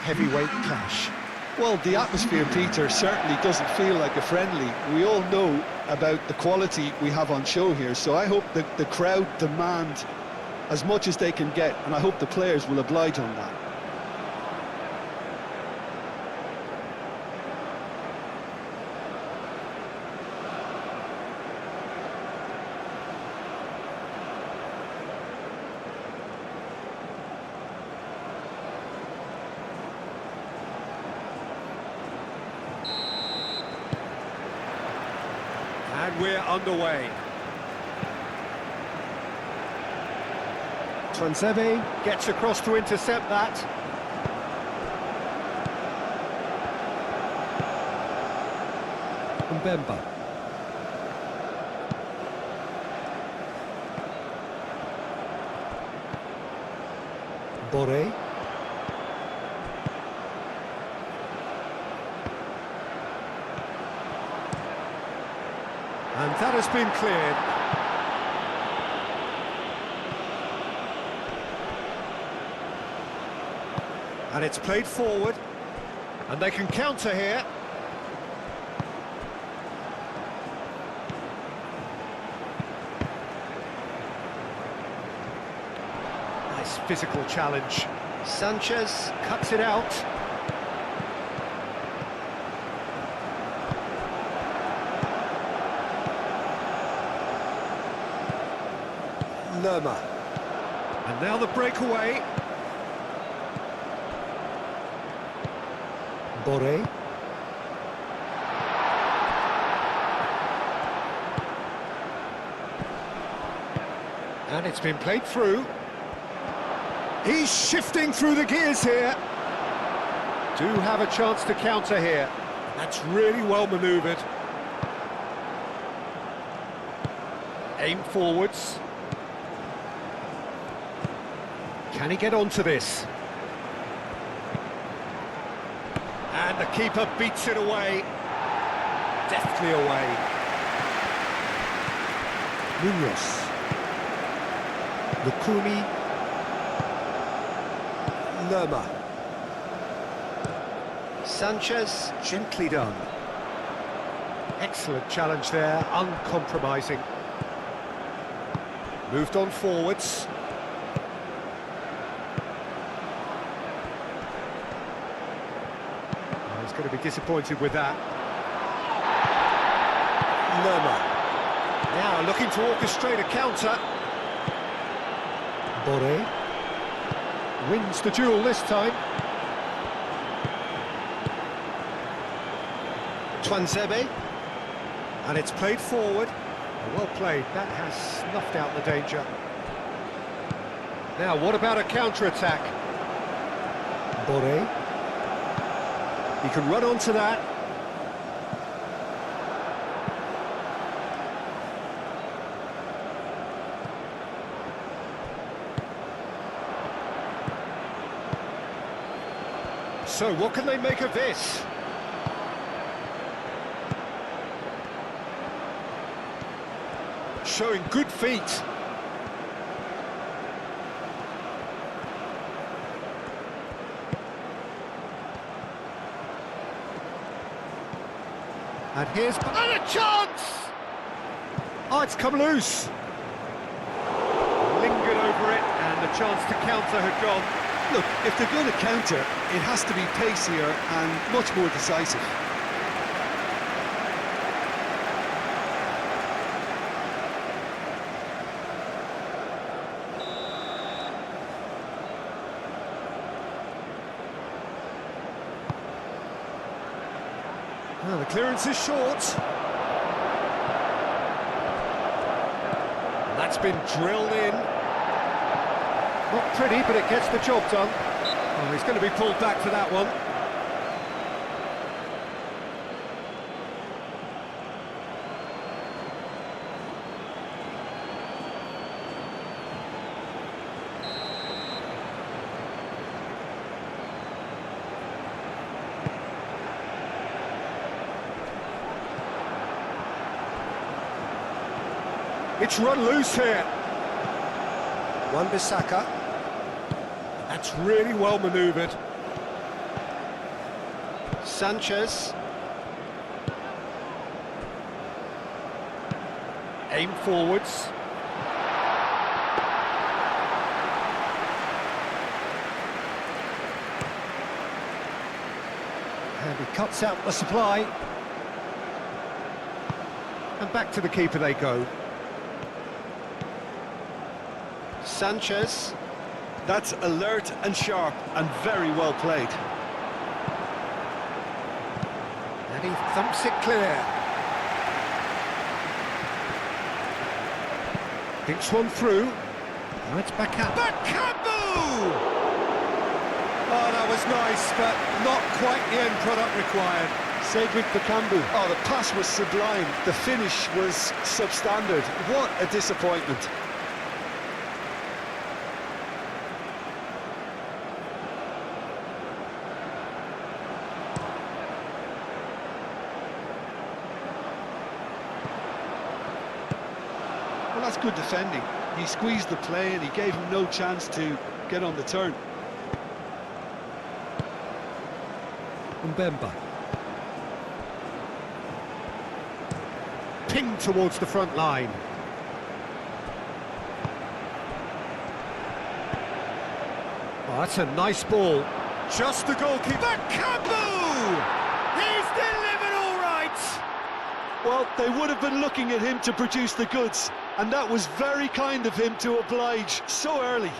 heavyweight clash. Well, the atmosphere, Peter, certainly doesn't feel like a friendly. We all know about the quality we have on show here, so I hope that the crowd demand as much as they can get, and I hope the players will oblige on that. And we're underway. Twanzebe gets across to intercept that. Mbemba. Boré. And that has been cleared. And it's played forward. And they can counter here. Nice physical challenge. Sanchez cuts it out. Lerma. And now the breakaway. Boré. And it's been played through. He's shifting through the gears here. Do have a chance to counter here. That's really well manoeuvred. Aim forwards. Can he get onto this? And the keeper beats it away. Deftly away. Munoz. Lukumi. Lerma. Sanchez, gently done. Excellent challenge there, uncompromising. Moved on forwards. He's going to be disappointed with that. Lerma. Now looking to orchestrate a counter. Boré. Wins the duel this time. Twanzebe. And it's played forward. Well played, that has snuffed out the danger. Now, what about a counter-attack? Boré. He can run onto that. So, what can they make of this? Showing good feet. And here's... And a chance! Oh, it's come loose. Lingered over it, and the chance to counter had gone. Look, if they're going to counter, it has to be pacier and much more decisive. Well, the clearance is short. And that's been drilled in. Not pretty, but it gets the job done. Oh, he's going to be pulled back for that one. It's run loose here. Wan-Bissaka. That's really well manoeuvred. Sanchez. Aim forwards. And he cuts out the supply. And back to the keeper they go. Sanchez. That's alert and sharp and very well played. And he thumps it clear. Thinks one through. Now it's back up. Bakambu! Oh, that was nice, but not quite the end product required. Cedric Bakambu. Oh, the pass was sublime. The finish was substandard. What a disappointment. Well, that's good defending. He squeezed the play and he gave him no chance to get on the turn. Mbemba. Pinged towards the front line. Oh, that's a nice ball. Just the goalkeeper. Bakambu! He's delivered all right! Well, they would have been looking at him to produce the goods, and that was very kind of him to oblige so early.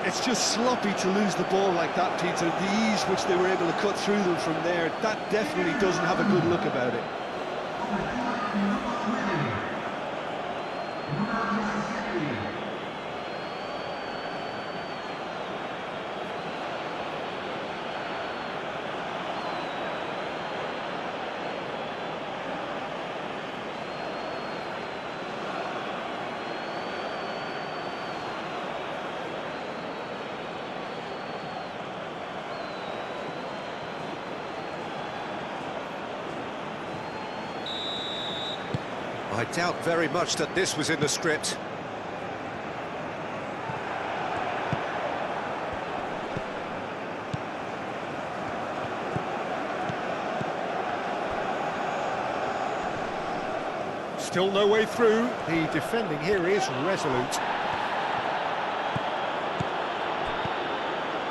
It's just sloppy to lose the ball like that, Peter. The ease which they were able to cut through them from there, that definitely doesn't have a good look about it. I doubt very much that this was in the script. Still no way through. The defending here is resolute.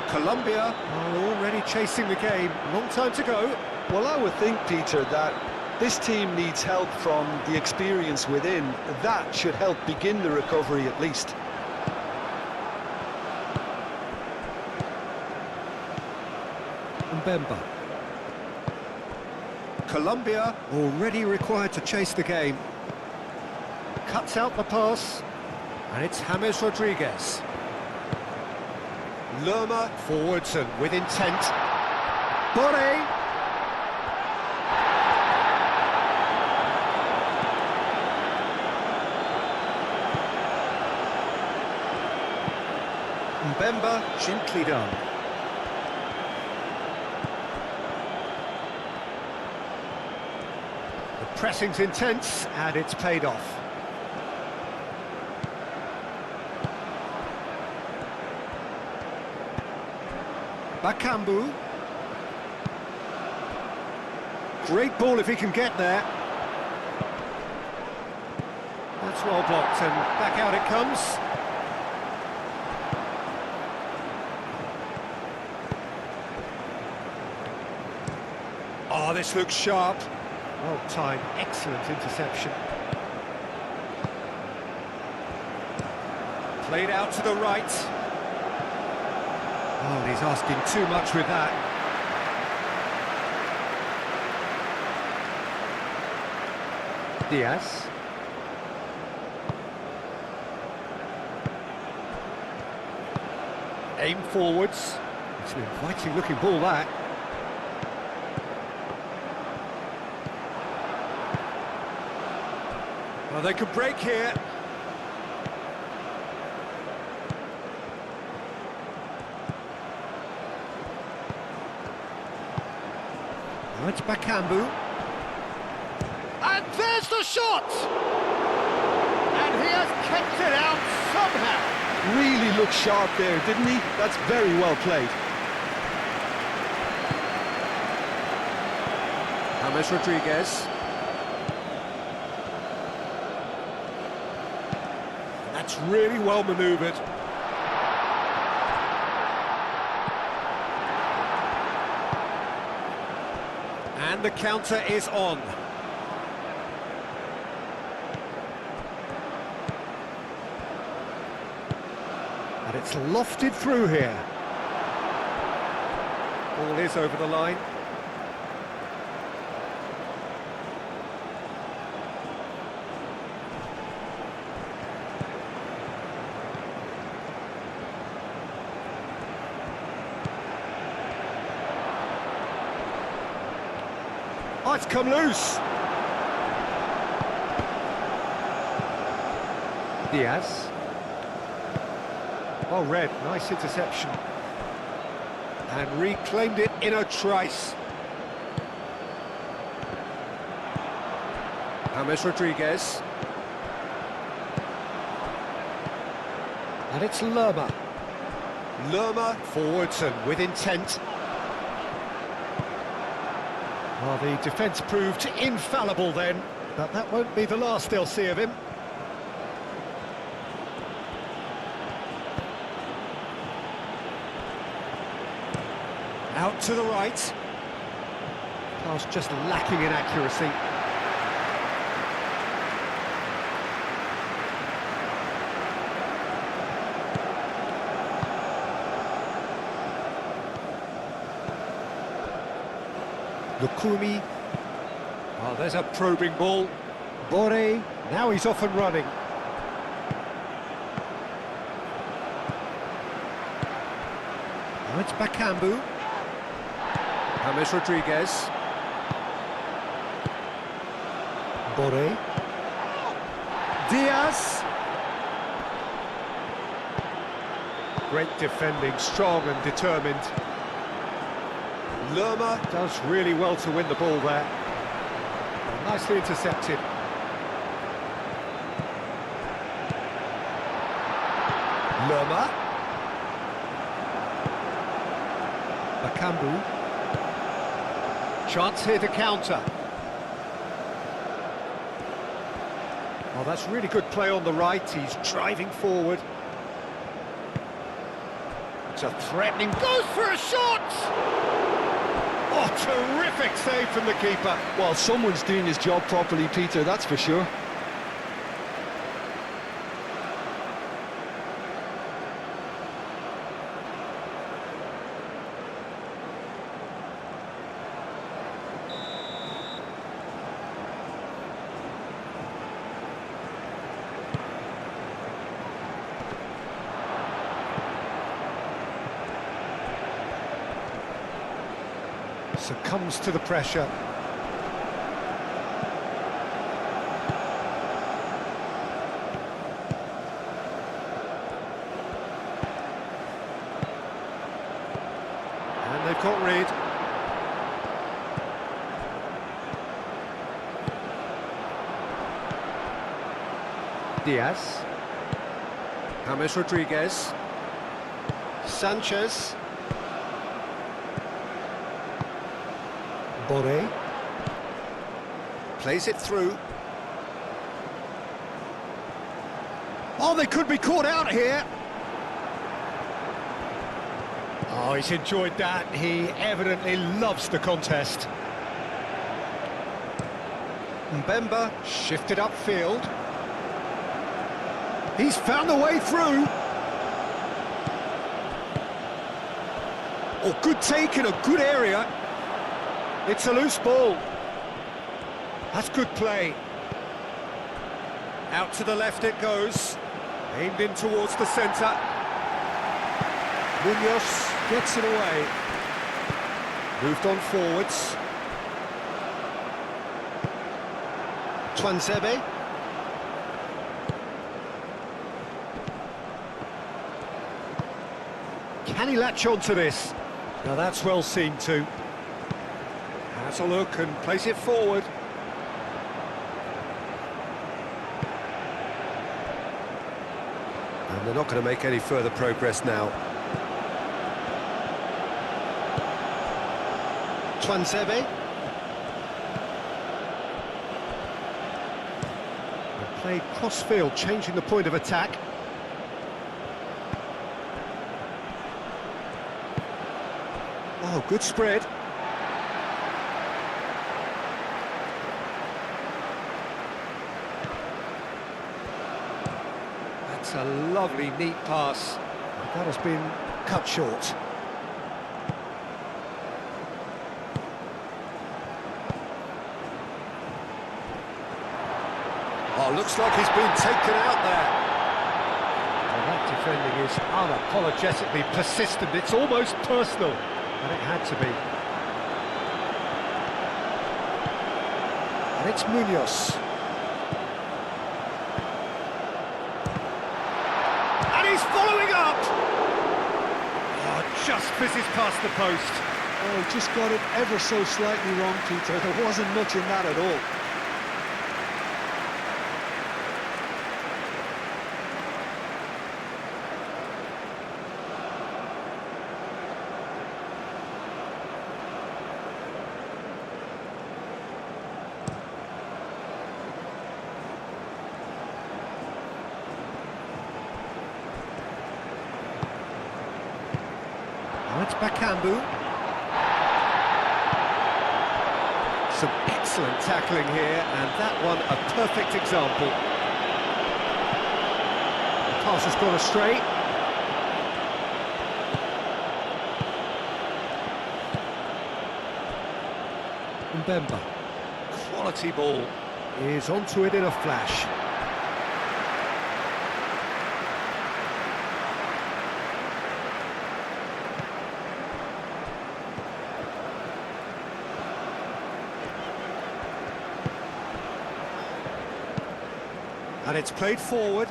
Colombia are already chasing the game. Long time to go. Well, I would think, Peter, that this team needs help from the experience within. That should help begin the recovery at least. Mbemba. Colombia already required to chase the game. Cuts out the pass. And it's James Rodriguez. Lerma forwards and with intent. Boré. Mbemba, gently done. The pressing's intense, and it's paid off. Bakambu. Great ball if he can get there. That's well blocked, and back out it comes. Oh, this looks sharp. Well timed, excellent interception. Played out to the right. Oh, and he's asking too much with that. Diaz. Aim forwards. It's an inviting looking ball, that. Well, they could break here. Now it's Bakambu. And there's the shot! And he has kept it out somehow. really looked sharp there, didn't he? That's very well played. James Rodriguez. That's really well manoeuvred. And the counter is on. And it's lofted through here. Ball is over the line. Oh, it's come loose. Diaz. Well read, nice interception. And reclaimed it in a trice. James Rodriguez. And it's Lerma. Lerma forwards and with intent. Well, the defence proved infallible then, but that won't be the last they'll see of him. Out to the right. Pass just lacking in accuracy. Lukumi. Oh, there's a probing ball. Boré, now he's off and running. Now it's Bakambu. James Rodriguez. Boré. Diaz. Great defending, strong and determined. Lerma does really well to win the ball there. Well, nicely intercepted. Lerma. Bakambu. Chance here to counter. Well, that's really good play on the right. He's driving forward. It's a threatening, goes for a shot! Oh, terrific save from the keeper. Well, someone's doing his job properly, Peter, that's for sure. Succumbs to the pressure. And they've got rid. Diaz. James Rodriguez. Sanchez. Boré plays it through. Oh, they could be caught out here. Oh, he's enjoyed that. He evidently loves the contest. Mbemba shifted upfield. He's found a way through. Oh, good take in a good area. It's a loose ball. That's good play. Out to the left it goes. Aimed in towards the centre. Munoz gets it away. Moved on forwards. Twanzebe. Can he latch on to this? Now that's well seen too. Has a look and plays it forward. And And they're not going to make any further progress now. Twansebe. Played cross-field, changing the point of attack. Oh, good spread. That's a lovely, neat pass. That has been cut short. Oh, looks like he's been taken out there. Well, that defending is unapologetically persistent. It's almost personal, and it had to be. And it's Munoz. And he's following up! Oh, just fizzes past the post. Oh, just got it ever so slightly wrong, Peter. There wasn't much in that at all. Now it's Bakambu. Some excellent tackling here, and that one a perfect example. The pass has gone astray. Mbemba. Quality ball. Is onto it in a flash. And it's played forward.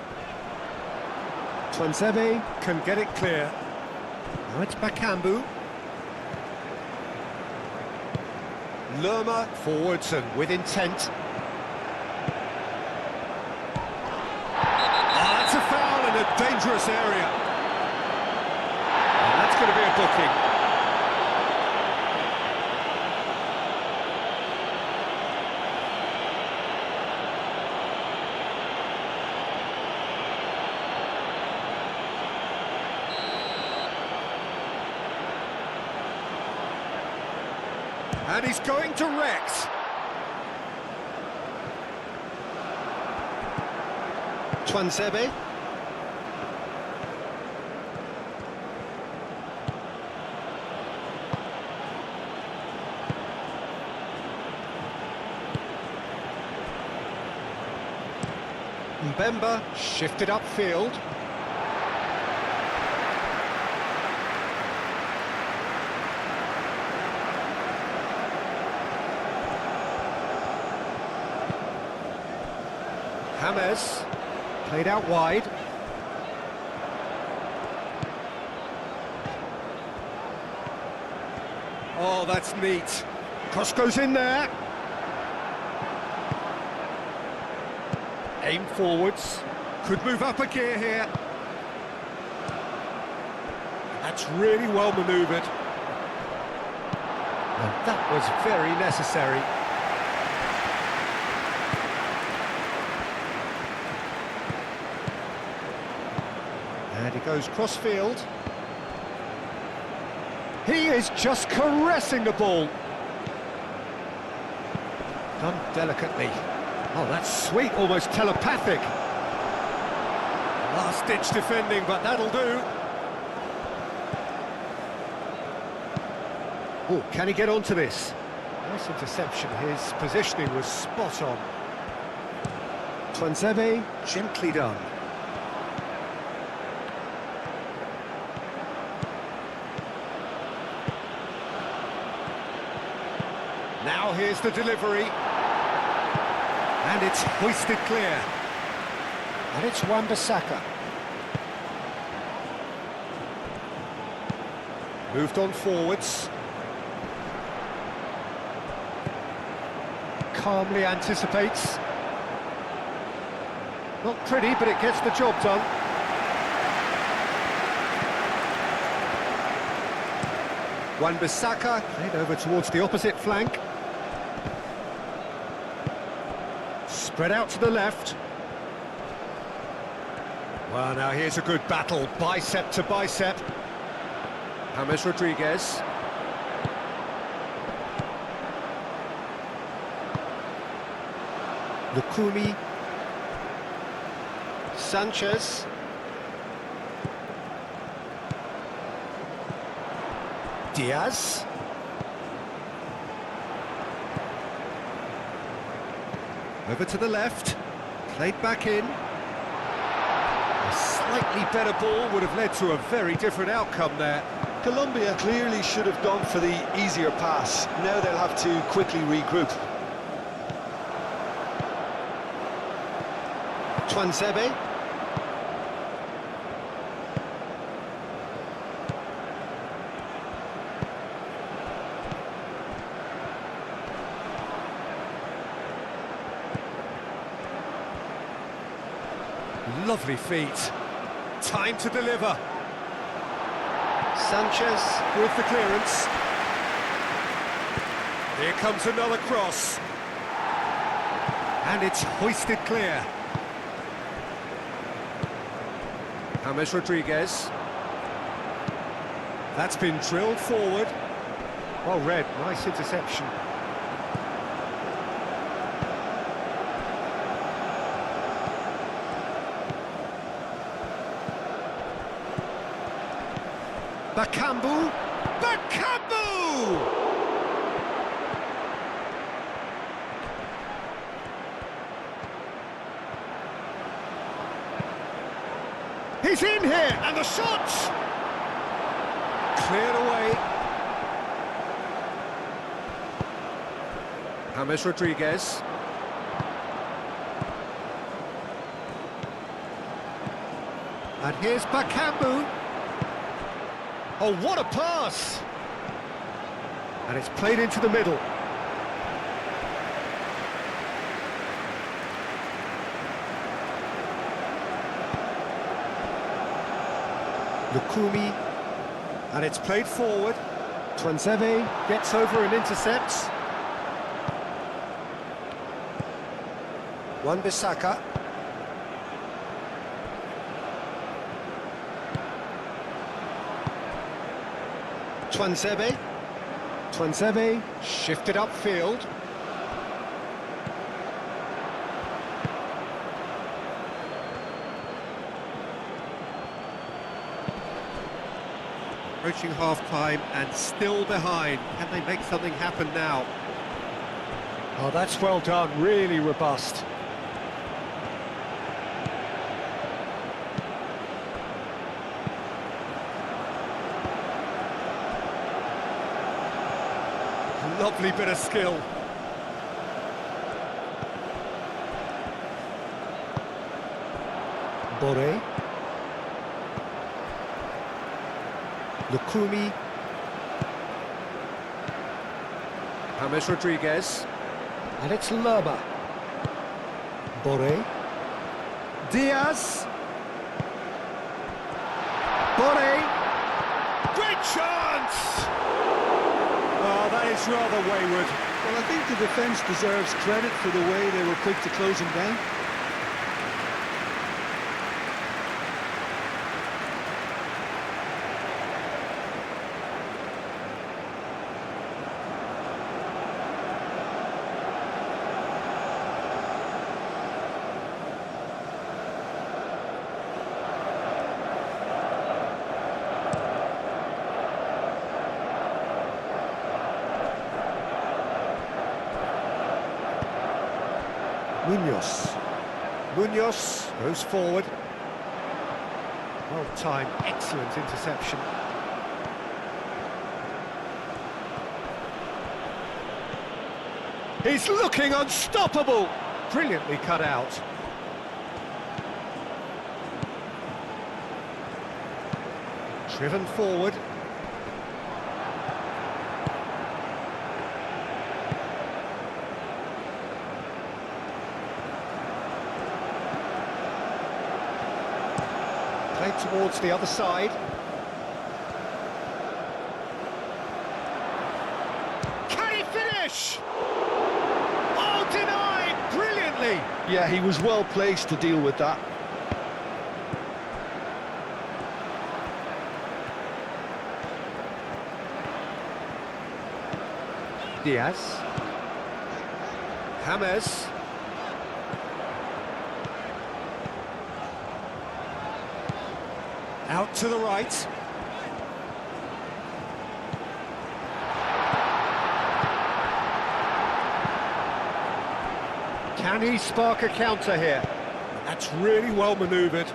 Twansebe can get it clear. Now it's Bakambu. Lerma forwards and with intent. Oh, that's a foul in a dangerous area. And that's going to be a booking. And he's going direct. Twansebe. Mbemba shifted upfield. James, played out wide. Oh, that's neat. Cross goes in there. Aim forwards. Could move up a gear here. That's really well manoeuvred. And that was very necessary. And he goes cross-field. He is just caressing the ball. Done delicately. Oh, that's sweet, almost telepathic. Last-ditch defending, but that'll do. Oh, can he get onto this? Nice interception. His positioning was spot on. Twansebe, gently done. Now here's the delivery. And it's hoisted clear. And it's Wan-Bissaka. Moved on forwards. Calmly anticipates. Not pretty, but it gets the job done. Wan-Bissaka played over towards the opposite flank. Spread out to the left. Well, now here's a good battle, bicep to bicep. James Rodriguez. Lukumi. Sanchez. Diaz. Over to the left. Played back in. A slightly better ball would have led to a very different outcome there. Colombia clearly should have gone for the easier pass. Now they'll have to quickly regroup. Tuanzebe. Lovely feet. Time to deliver. Sanchez with the clearance. Here comes another cross. And it's hoisted clear. James Rodriguez. That's been drilled forward. Well read, nice interception. Bakambu! Bakambu! He's in here, and the shot! Cleared away. James Rodriguez. And here's Bakambu. Oh, what a pass! And it's played into the middle. Lukumi. And it's played forward. Tuanzebe gets over and intercepts. Wan-Bissaka. Tuanzebe. Tuanzebe shifted upfield. Approaching half-time and still behind. Can they make something happen now? Oh, that's well done. Really robust. Lovely bit of skill. Boré. Lukumi. James Rodriguez. And it's Lerma. Boré. Diaz. Boré. Great chance! Oh, that is rather wayward. Well, I think the defence deserves credit for the way they were quick to close him down. Munoz goes forward. Well timed, excellent interception. He's looking unstoppable! Brilliantly cut out. Driven forward. Played towards the other side. finish! Oh, denied brilliantly! Yeah, he was well placed to deal with that. Diaz. James. Out to the right. Can he spark a counter here? That's really well manoeuvred.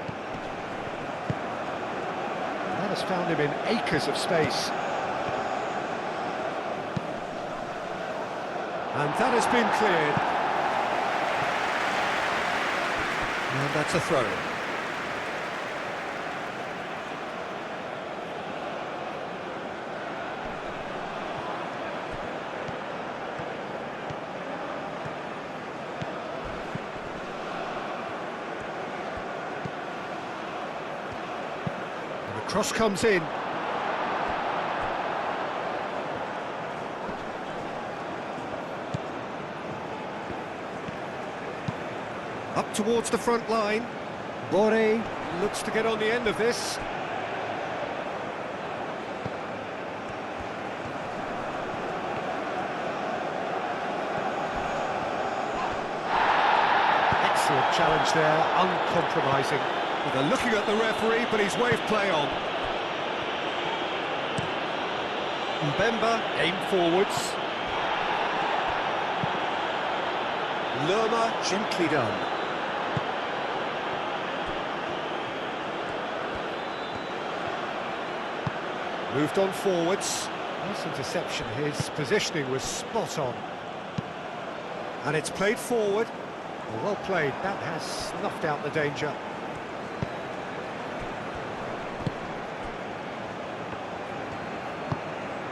That has found him in acres of space. And that has been cleared. And that's a throw. And the cross comes in. Up towards the front line. Boré looks to get on the end of this. Excellent challenge there, uncompromising. Well, they're looking at the referee, but he's waved play on. Mbemba aimed forwards. Lerma gently done. Moved on forwards. Nice interception. His positioning was spot on. And it's played forward. Well played. That has snuffed out the danger.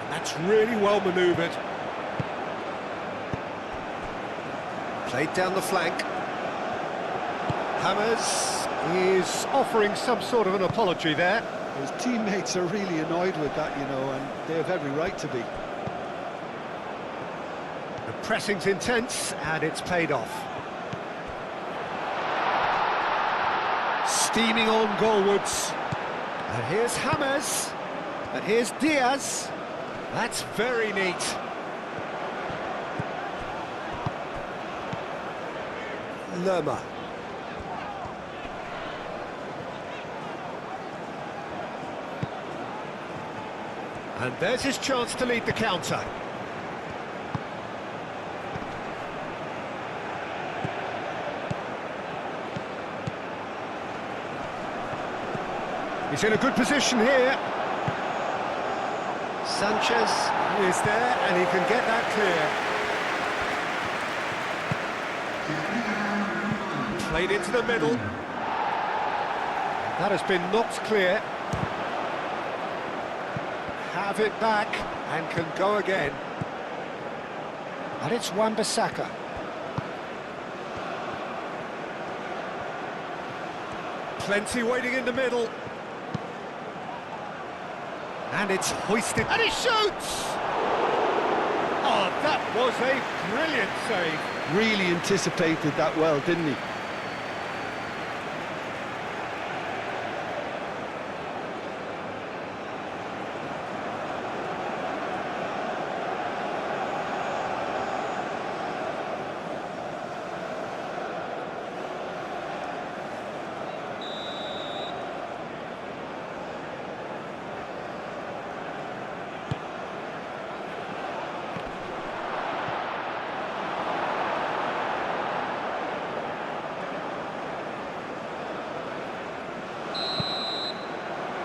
And that's really well manoeuvred. Played down the flank. James is offering some sort of an apology there. His teammates are really annoyed with that, you know, and they have every right to be. The pressing's intense, and it's paid off. Steaming on goalwards. And here's James. And here's Diaz. That's very neat. Lerma. And there's his chance to lead the counter. He's in a good position here. Sanchez is there, and he can get that clear. Played into the middle. That has been knocked clear. Have it back and can go again. And it's Wan-Bissaka. Plenty waiting in the middle. And it's hoisted. And he shoots! Oh, that was a brilliant save. Really anticipated that well, didn't he?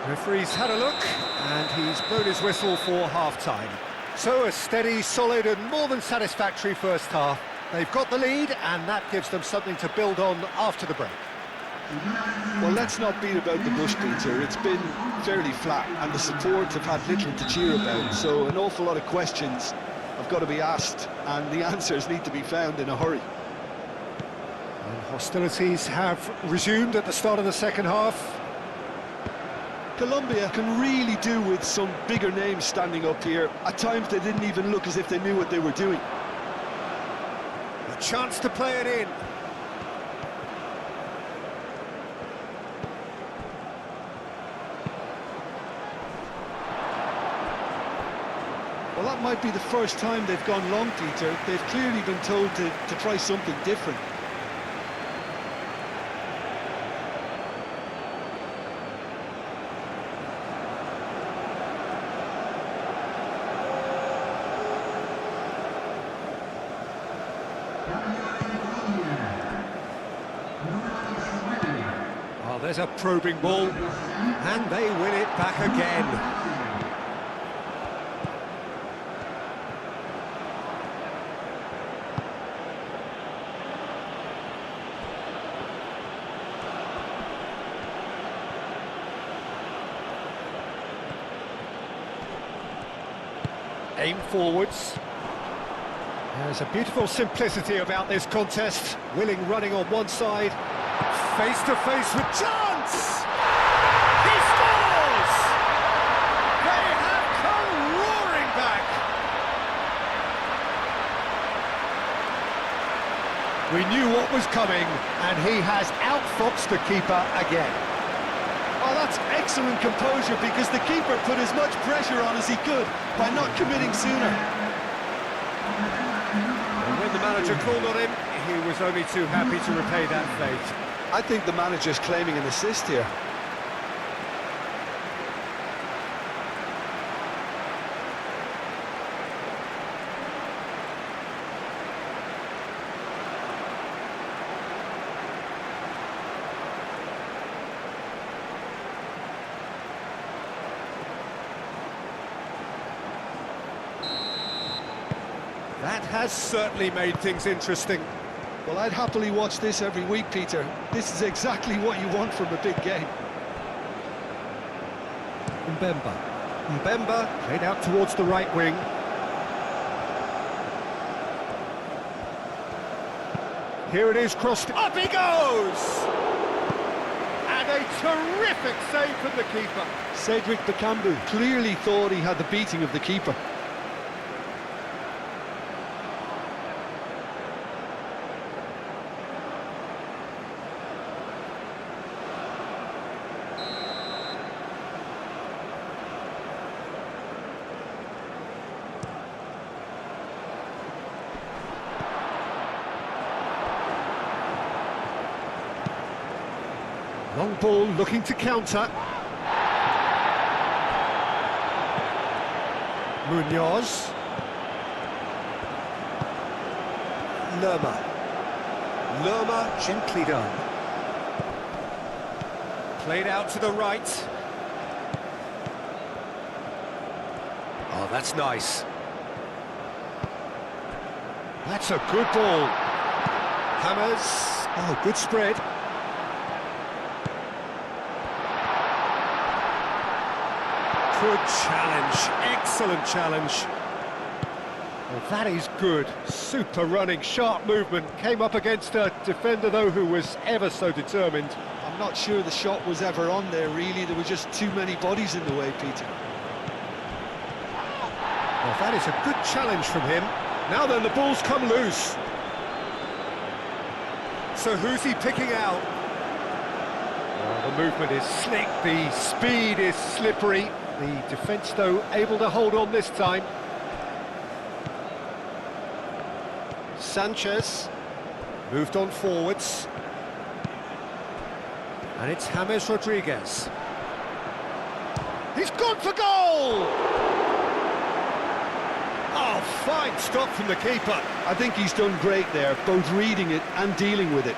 Referee's had a look, and he's blown his whistle for half-time. So a steady, solid and more than satisfactory first half. They've got the lead, and that gives them something to build on after the break. Well, let's not beat about the bush, Peter. It's been fairly flat, and the support have had little to cheer about, so an awful lot of questions have got to be asked, and the answers need to be found in a hurry. And hostilities have resumed at the start of the second half. Colombia can really do with some bigger names standing up here. At times they didn't even look as if they knew what they were doing. A chance to play it in. Well, that might be the first time they've gone long, Peter. They've clearly been told to try something different. Oh, there's a probing ball, and they win it back again. Aim forwards. There's a beautiful simplicity about this contest. Willing running on one side, face to face with chance! He scores! They have come roaring back! We knew what was coming, and he has outfoxed the keeper again. Oh, that's excellent composure, because the keeper put as much pressure on as he could by not committing sooner. And when the manager called on him, he was only too happy to repay that fate. I think the manager's claiming an assist here. That has certainly made things interesting. Well, I'd happily watch this every week, Peter. This is exactly what you want from a big game. Mbemba played out towards the right wing. Here it is, crossed. Up he goes! And a terrific save from the keeper. Cedric Bakambu clearly thought he had the beating of the keeper. Long ball looking to counter. Munoz. Lerma gently done. Played out to the right. Oh, that's nice. That's a good ball. Hammers. Oh, good spread. Good challenge, excellent challenge. Well, that is good, super running, sharp movement. Came up against a defender, though, who was ever so determined. I'm not sure the shot was ever on there, really. There were just too many bodies in the way, Peter. Well, that is a good challenge from him. Now then, the ball's come loose. So who's he picking out? Oh, the movement is slick, the speed is slippery. The defence, though, able to hold on this time. Sanchez moved on forwards. And it's James Rodriguez. He's gone for goal! Oh, fine stop from the keeper. I think he's done great there, both reading it and dealing with it.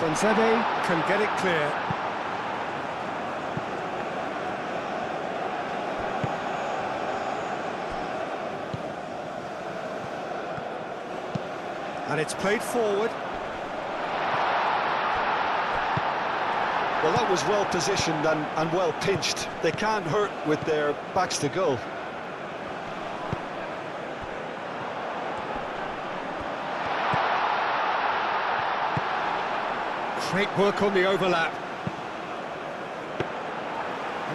Tuanzebe can get it clear. And it's played forward. Well, that was well positioned and well pinched. They can't hurt with their backs to goal. Great work on the overlap.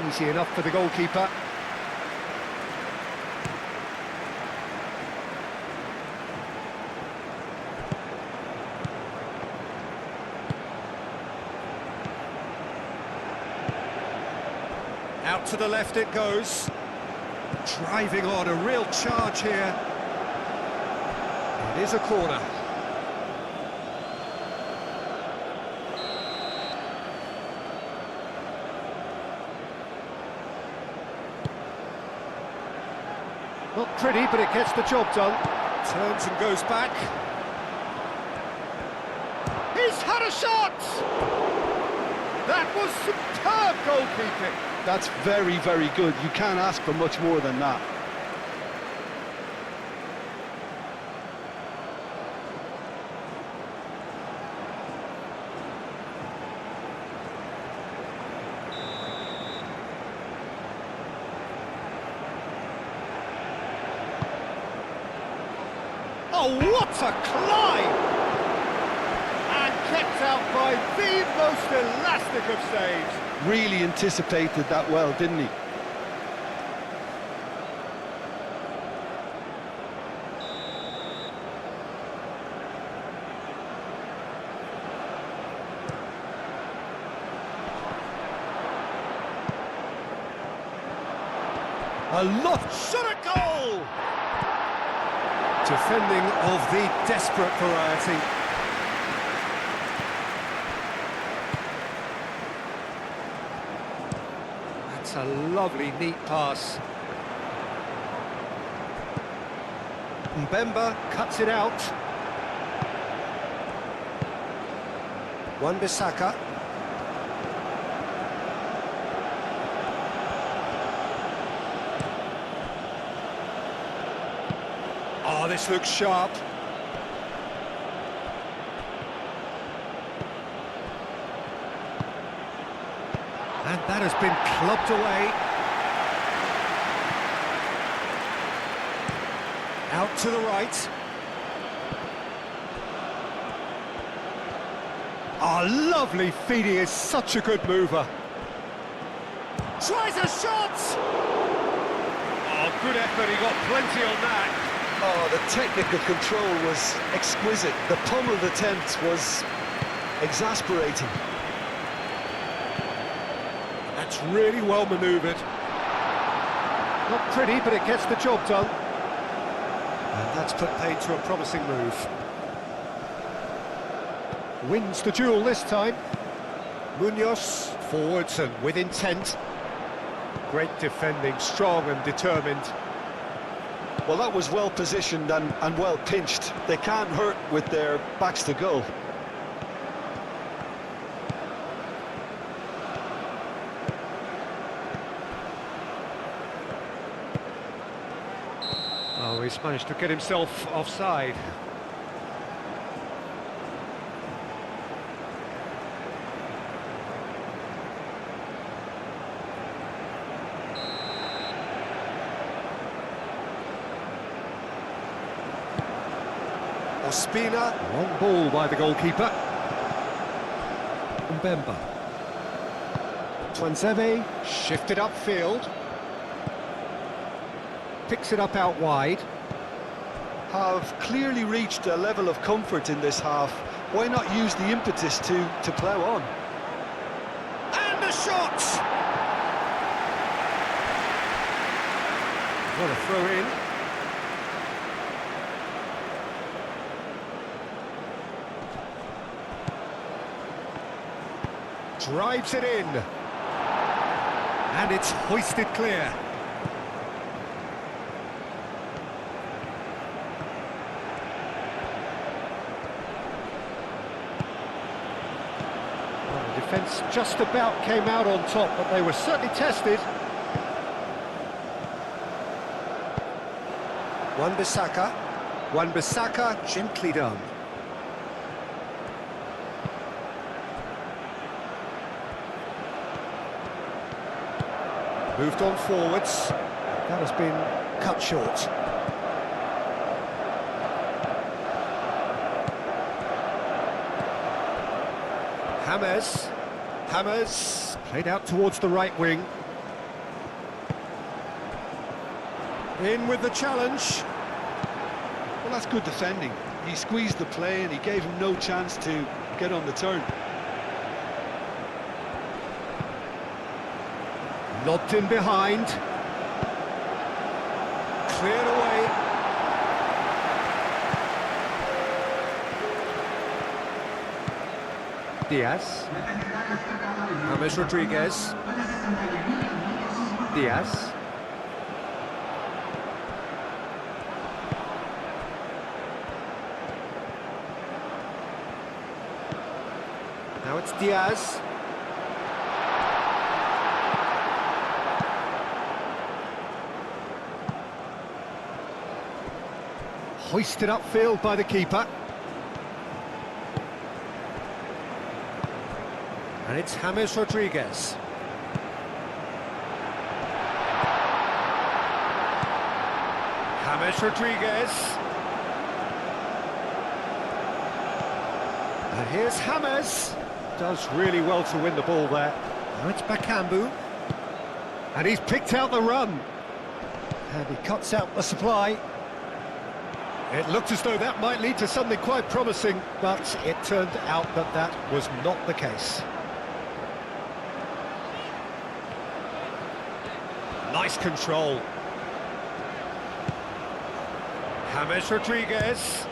Easy enough for the goalkeeper. Out to the left it goes. Driving on, a real charge here. It is a corner. Not pretty, but it gets the job done. Turns and goes back. He's had a shot! That was superb goalkeeping. That's very, very good. You can't ask for much more than that. Oh, what a climb! And kept out by the most elastic of saves. Really anticipated that well, didn't he? A lot shot at goal! Defending of the desperate variety. That's a lovely, neat pass. Mbemba cuts it out. Wan-Bissaka. Oh, this looks sharp. And that has been clubbed away. Out to the right. Oh, lovely feed. He is such a good mover. Tries a shot! Oh, good effort. He got plenty on that. Oh, the technical control was exquisite. The pummeled attempt was exasperating. That's really well manoeuvred. Not pretty, but it gets the job done. And that's put paid to a promising move. Wins the duel this time. Munoz forwards and with intent. Great defending, strong and determined. Well, that was well positioned and well pinched. They can't hurt with their backs to goal. Oh, he's managed to get himself offside. Ospina, long ball by the goalkeeper. Mbemba. Tuanzebe, shifted upfield. Picks it up out wide. Have clearly reached a level of comfort in this half. Why not use the impetus to plough on? And a shot! What a throw in. Drives it in. And it's hoisted clear. Well, the defence just about came out on top, but they were certainly tested. Wan-Bissaka. Wan-Bissaka, gently done. Moved on forwards. That has been cut short. James. James played out towards the right wing. In with the challenge. Well, that's good defending. He squeezed the play and he gave him no chance to get on the turn. Lobbed in behind. Cleared away. Diaz. James Rodriguez. Diaz. Now it's Diaz. Hoisted upfield by the keeper. And it's James Rodriguez. James Rodriguez. And here's James. Does really well to win the ball there. Now it's Bakambu. And he's picked out the run. And he cuts out the supply. It looked as though that might lead to something quite promising, but it turned out that that was not the case. Nice control. James Rodriguez.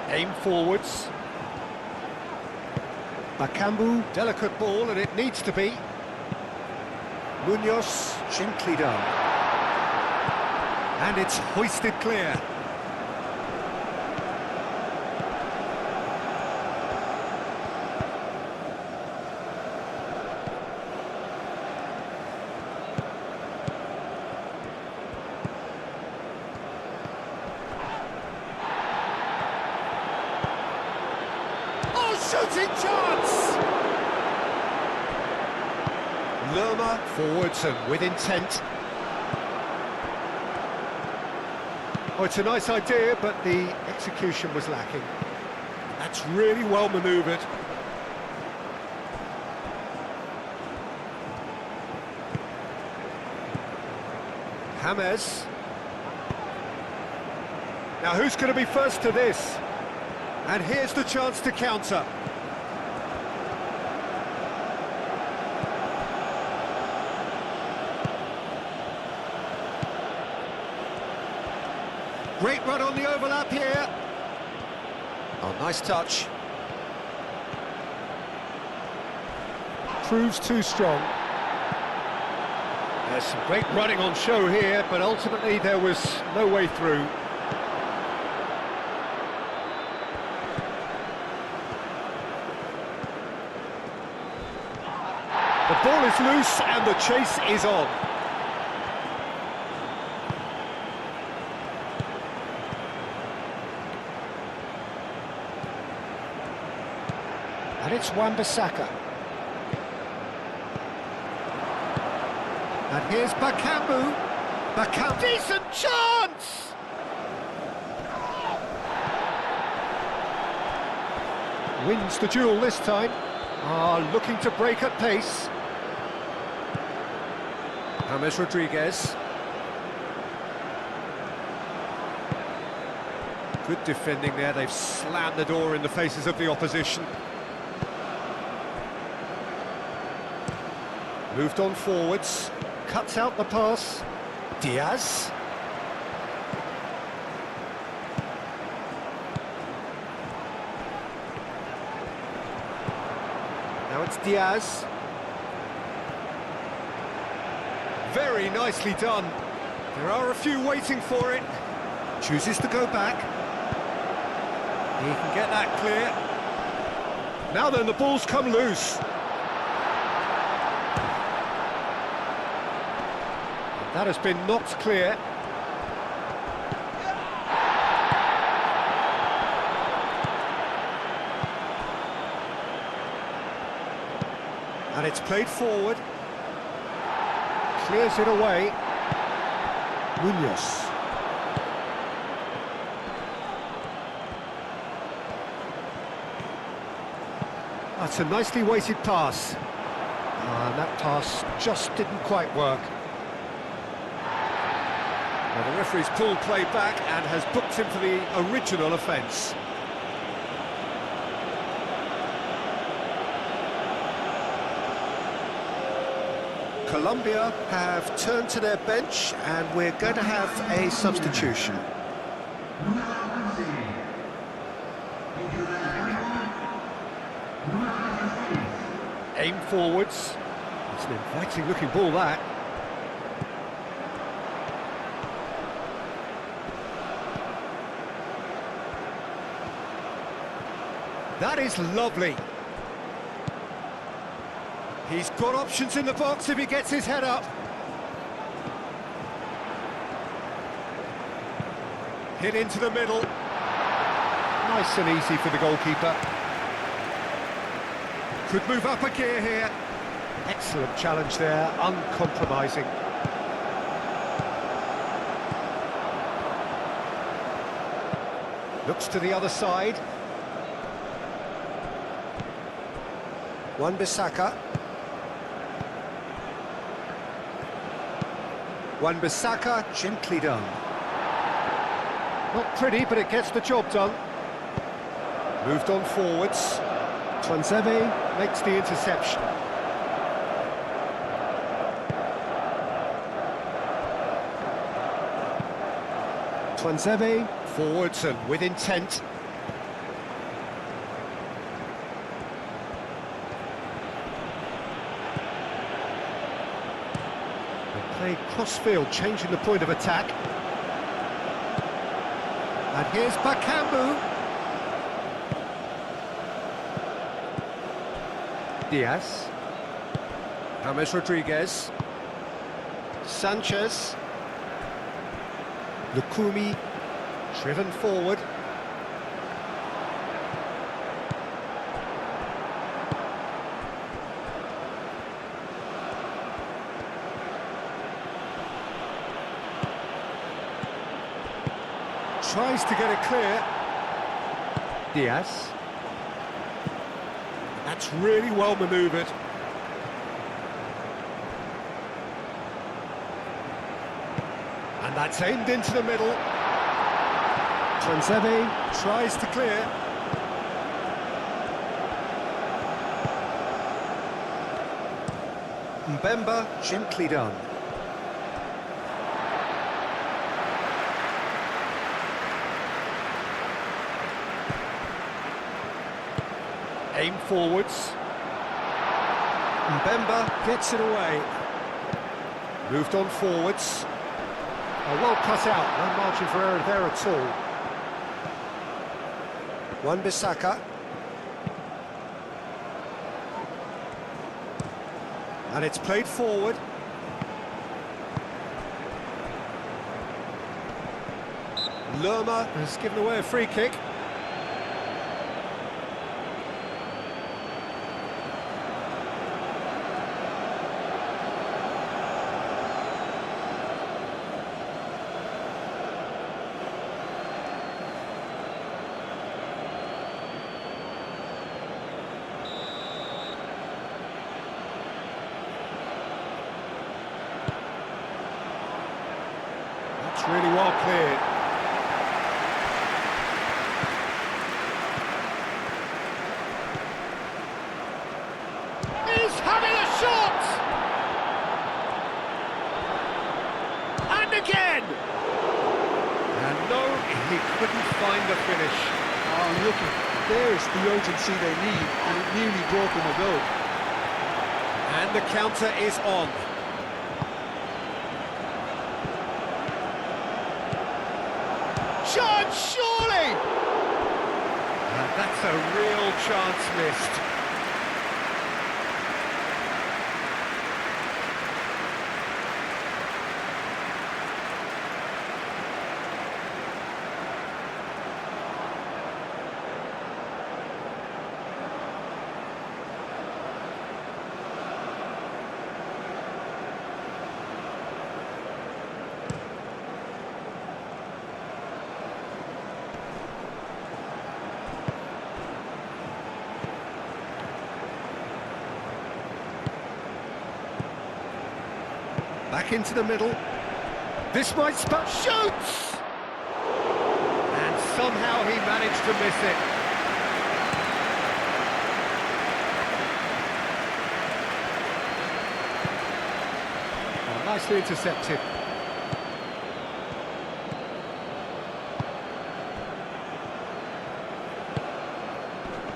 Aim forwards. Bakambu, delicate ball, and it needs to be. Munoz, gently done. And it's hoisted clear. Shooting chance! Lerma forwards and with intent. Oh, it's a nice idea, but the execution was lacking. That's really well manoeuvred. James. Now who's going to be first to this? And here's the chance to counter. Great run on the overlap here. Oh, nice touch. Proves too strong. There's some great running on show here, but ultimately there was no way through. The ball is loose and the chase is on. And it's Wan-Bissaka. And here's Bakambu. Bakambu, decent chance! Wins the duel this time. Looking to break at pace. James Rodriguez. Good defending there, they've slammed the door in the faces of the opposition. Moved on forwards, cuts out the pass. Diaz. Now it's Diaz. Very nicely done. There are a few waiting for it. Chooses to go back. He can get that clear. Now then, the ball's come loose. That has been knocked clear. And it's played forward. Clears it away. Munoz. That's a nicely weighted pass. And that pass just didn't quite work. Well, the referee's pulled play back and has booked him for the original offence. Colombia have turned to their bench and we're going to have a substitution. Aim forwards. It's an inviting looking ball, that. That is lovely. He's got options in the box if he gets his head up. Hit into the middle. Nice and easy for the goalkeeper. Could move up a gear here. Excellent challenge there, uncompromising. Looks to the other side. Wan-Bissaka. Wan-Bissaka, gently done. Not pretty, but it gets the job done. Moved on forwards. Tuanzebe makes the interception. Tuanzebe, forwards and with intent. They play cross-field, changing the point of attack. And here's Bakambu. Diaz. James Rodriguez. Sanchez. Lukumi, driven forward. Tries to get it clear. Diaz. That's really well manoeuvred. And that's aimed into the middle. Tuanzebe tries to clear. Mbemba, gently done. Aim forwards. Mbemba gets it away. Moved on forwards. Well cut out, no margin for error there at all. Wan-Bissaka. And it's played forward. Lerma has given away a free kick. It's really well cleared. He's having a shot! And again! And no, he couldn't find the finish. Oh, look, there's the urgency they need, and it nearly brought them a goal. And the counter is on. Chance, surely! And that's a real chance missed. Back into the middle. This might spot. Shoots! And somehow he managed to miss it. Oh, nicely intercepted.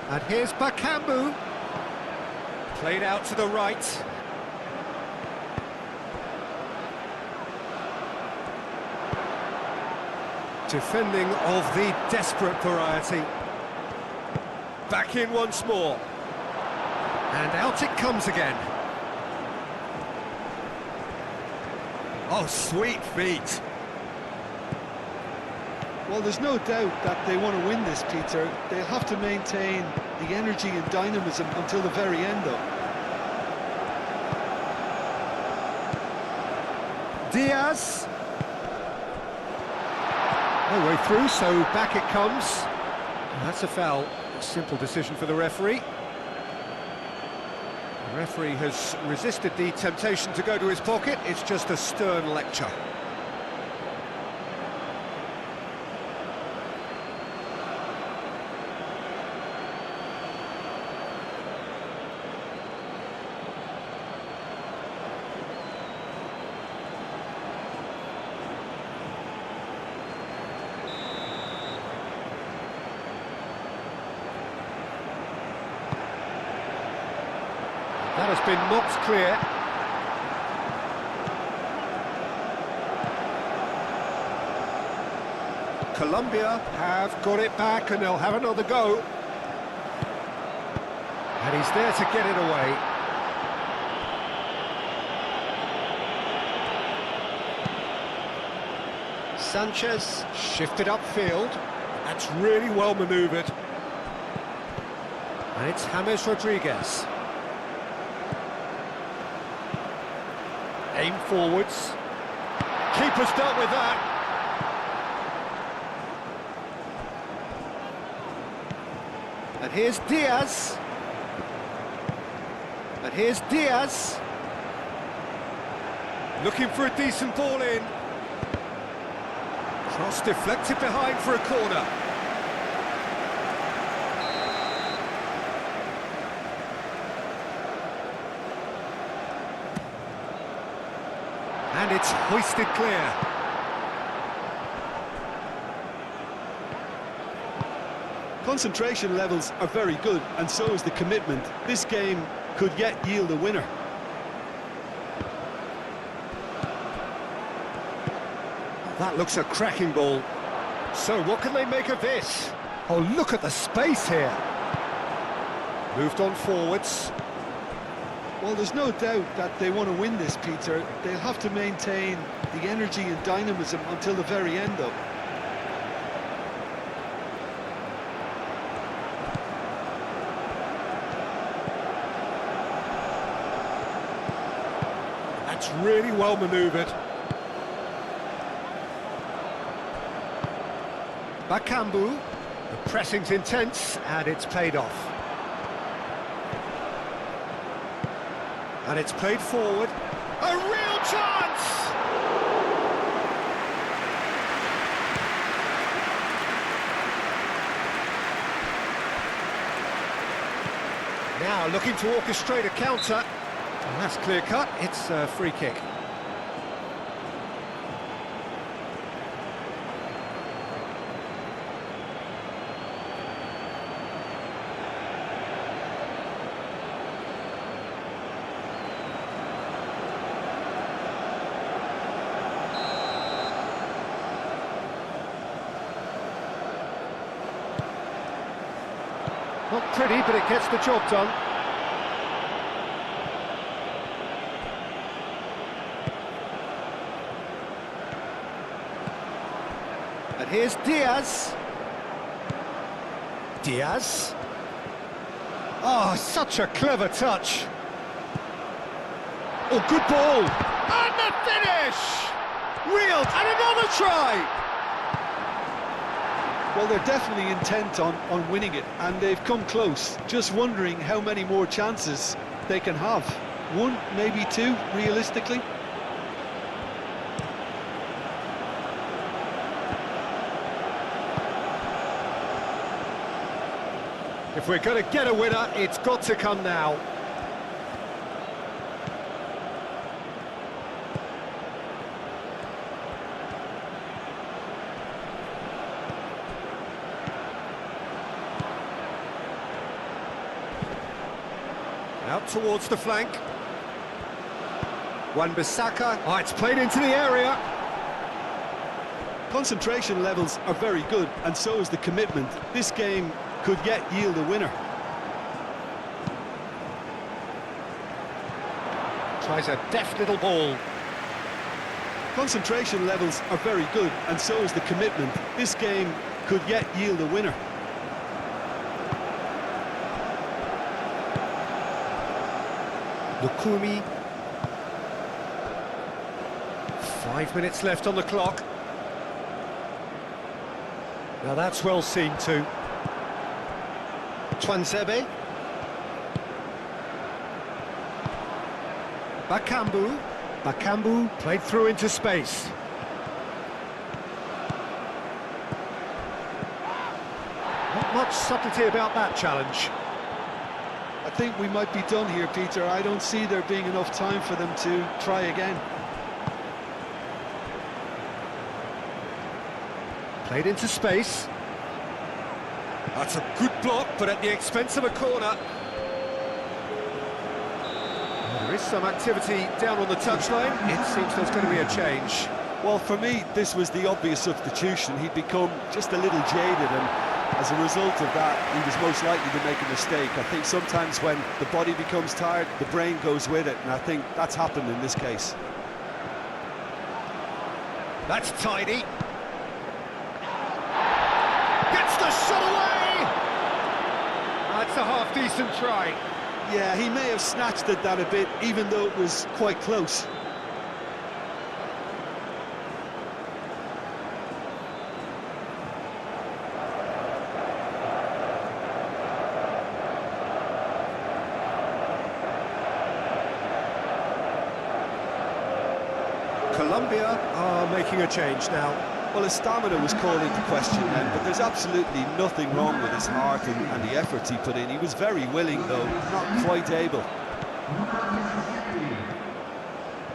And here's Bakambu. Played out to the right. Defending of the desperate variety. Back in once more. And out it comes again. Oh, sweet feet. Well, there's no doubt that they want to win this, Peter. They'll have to maintain the energy and dynamism until the very end, though. Diaz. No way through, so back it comes. That's a foul. A simple decision for the referee. The referee has resisted the temptation to go to his pocket. It's just a stern lecture. That has been knocked clear. Colombia have got it back and they'll have another go. And he's there to get it away. Sanchez shifted upfield. That's really well manoeuvred. And it's James Rodriguez. Aim forwards. Keeper's dealt with that. And here's Diaz. And here's Diaz. Looking for a decent ball in. Cross deflected behind for a corner. And it's hoisted clear. Concentration levels are very good, and so is the commitment. This game could yet yield a winner. That looks a cracking ball. So what can they make of this? Oh, look at the space here. Moved on forwards. Well, there's no doubt that they want to win this, Peter. They'll have to maintain the energy and dynamism until the very end, though. That's really well manoeuvred. Bakambu. The pressing's intense and it's paid off. And it's played forward. A real chance! Now looking to orchestrate a counter. And that's clear cut. It's a free kick. Not pretty, but it gets the job done. And here's Diaz. Diaz. Oh, such a clever touch. Oh, good ball. And the finish! Real, and another try! Well, they're definitely intent on winning it, and they've come close. Just wondering how many more chances they can have. One, maybe two, realistically. If we're going to get a winner, it's got to come now. Out towards the flank. Wan-Bissaka. Oh, it's played into the area. Concentration levels are very good, and so is the commitment. This game could yet yield a winner. Tries a deft little ball. Concentration levels are very good, and so is the commitment. This game could yet yield a winner. Lukumi. 5 minutes left on the clock. Now that's well seen too. Twansebe. Bakambu. Bakambu played through into space. Not much subtlety about that challenge. I think we might be done here, Peter. I don't see there being enough time for them to try again. Played into space. That's a good block, but at the expense of a corner. There is some activity down on the touchline. It seems there's going to be a change. Well, for me, this was the obvious substitution. He'd become just a little jaded, and as a result of that, he was most likely to make a mistake. I think sometimes when the body becomes tired, the brain goes with it, and I think that's happened in this case. That's tidy. Gets the shot away! That's a half-decent try. Yeah, he may have snatched at that a bit, even though it was quite close. Colombia are making a change now. Well, his stamina was called into question then, but there's absolutely nothing wrong with his heart and the efforts he put in. He was very willing, though, not quite able.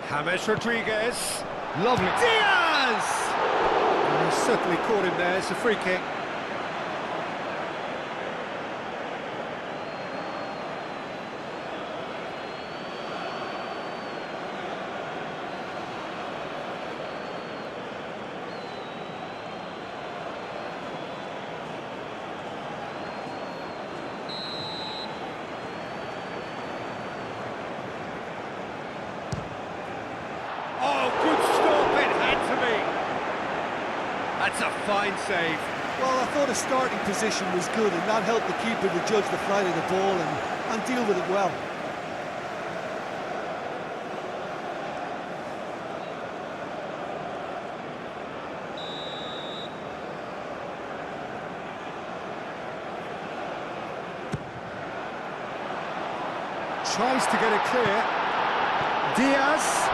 James Rodriguez. Lovely. Diaz! And he certainly caught him there. It's a free kick. That's a fine save. Well, I thought his starting position was good, and that helped the keeper to judge the flight of the ball and deal with it well. Tries to get it clear. Diaz.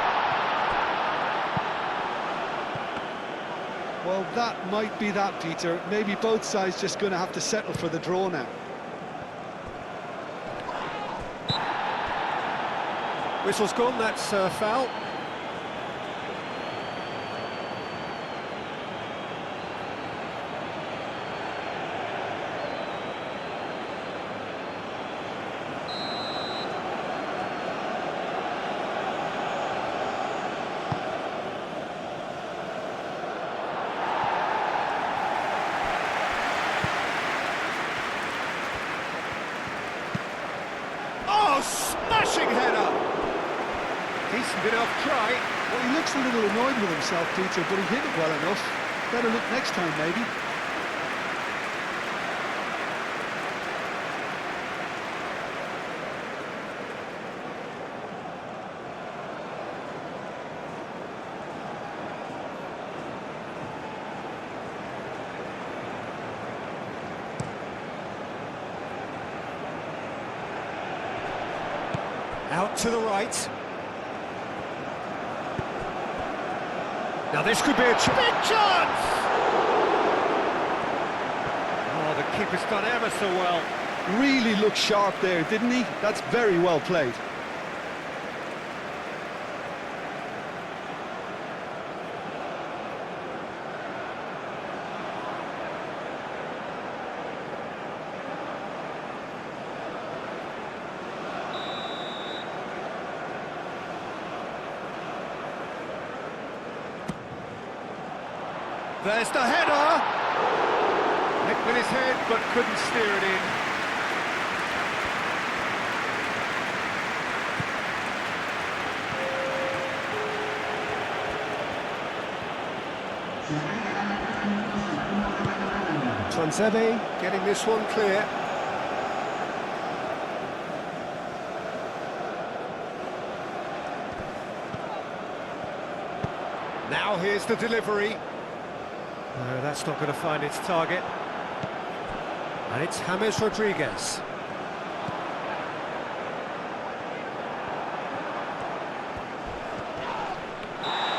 Well, that might be that, Peter. Maybe both sides just going to have to settle for the draw now. Whistle's gone, that's foul. Smashing header! Decent enough try. Well, he looks a little annoyed with himself, Peter, but he hit it well enough. Better look next time, maybe. Out to the right. Now this could be a big chance! Oh, the keeper's done ever so well. really looked sharp there, didn't he? That's very well played. There's the header! Nicked with his head, but couldn't steer it in. Tuanzebe getting this one clear. Now here's the delivery. No, that's not going to find its target. And it's James Rodriguez.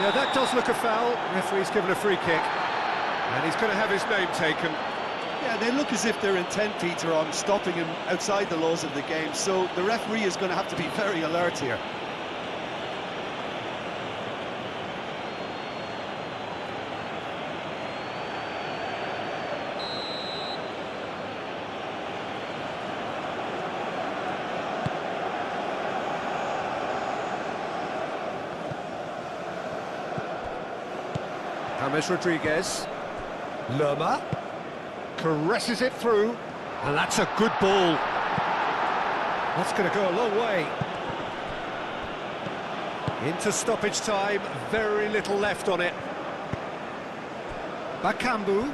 Yeah, that does look a foul. Referee's given a free kick. And he's going to have his name taken. Yeah, they look as if they're intent, Peter, on stopping him outside the laws of the game, so the referee is going to have to be very alert here. James Rodriguez. Lerma caresses it through, and that's a good ball. That's going to go a long way. Into stoppage time, very little left on it. Bakambu.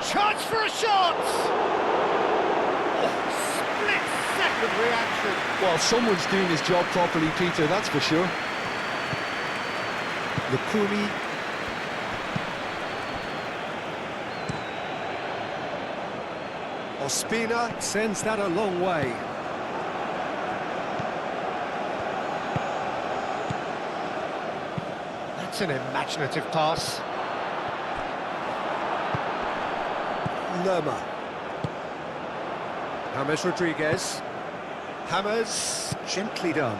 Chance for a shot! Split-second reaction. Well, someone's doing his job properly, Peter, that's for sure. Lukumi. Ospina sends that a long way. That's an imaginative pass. Lerma. James Rodriguez. James, gently done.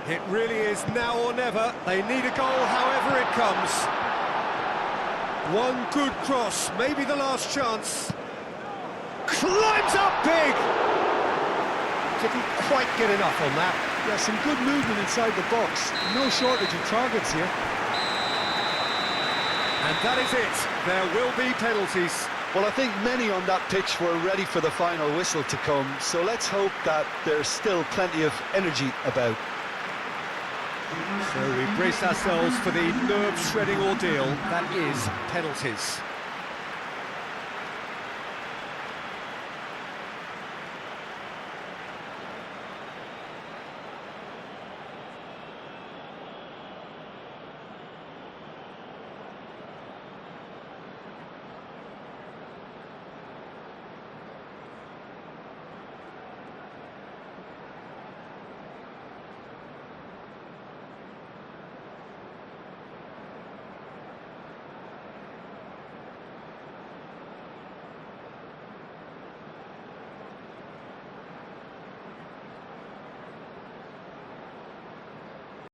It really is now or never. They need a goal however it comes. One good cross, maybe the last chance. Climbs up big! Didn't quite get enough on that. Yeah, some good movement inside the box. No shortage of targets here. And that is it. There will be penalties. Well, I think many on that pitch were ready for the final whistle to come, so let's hope that there's still plenty of energy about. So we brace ourselves for the nerve-shredding ordeal that is penalties.